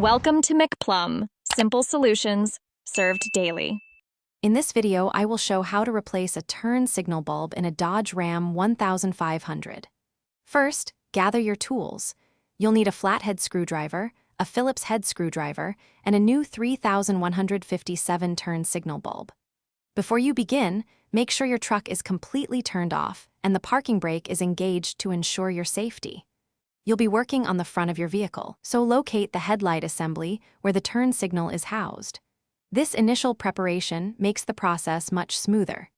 Welcome to McPlum, simple solutions served daily. In this video, I will show how to replace a turn signal bulb in a Dodge Ram 1500. First, gather your tools. You'll need a flathead screwdriver, a Phillips head screwdriver, and a new 3157 turn signal bulb. Before you begin, make sure your truck is completely turned off and the parking brake is engaged to ensure your safety. You'll be working on the front of your vehicle, so locate the headlight assembly where the turn signal is housed. This initial preparation makes the process much smoother.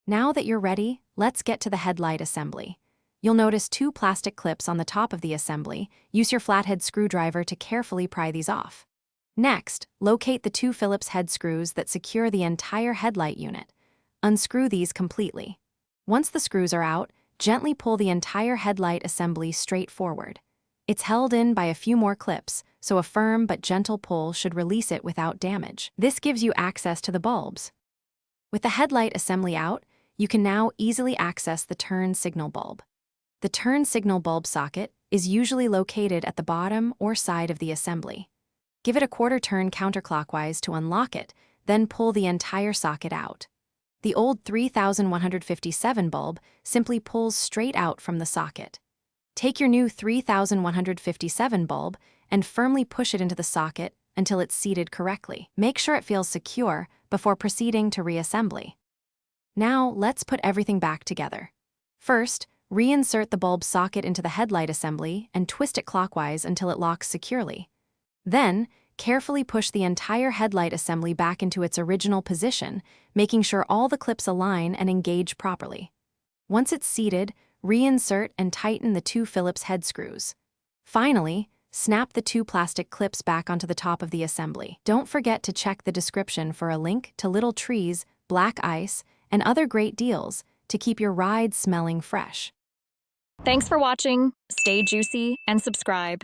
Now that you're ready, let's get to the headlight assembly. You'll notice two plastic clips on the top of the assembly. Use your flathead screwdriver to carefully pry these off. Next, locate the two Phillips head screws that secure the entire headlight unit. Unscrew these completely. Once the screws are out, gently pull the entire headlight assembly straight forward. It's held in by a few more clips, so a firm but gentle pull should release it without damage. This gives you access to the bulbs. With the headlight assembly out, you can now easily access the turn signal bulb. The turn signal bulb socket is usually located at the bottom or side of the assembly. Give it a quarter turn counterclockwise to unlock it, then pull the entire socket out. The old 3157 bulb simply pulls straight out from the socket. Take your new 3157 bulb and firmly push it into the socket until it's seated correctly. Make sure it feels secure before proceeding to reassembly. Now, let's put everything back together. First, reinsert the bulb socket into the headlight assembly and twist it clockwise until it locks securely. Then, carefully push the entire headlight assembly back into its original position, making sure all the clips align and engage properly. Once it's seated, reinsert and tighten the two Phillips head screws. Finally, snap the two plastic clips back onto the top of the assembly. Don't forget to check the description for a link to little trees, black ice, and other great deals to keep your ride smelling fresh. Thanks for watching. Stay juicy and subscribe.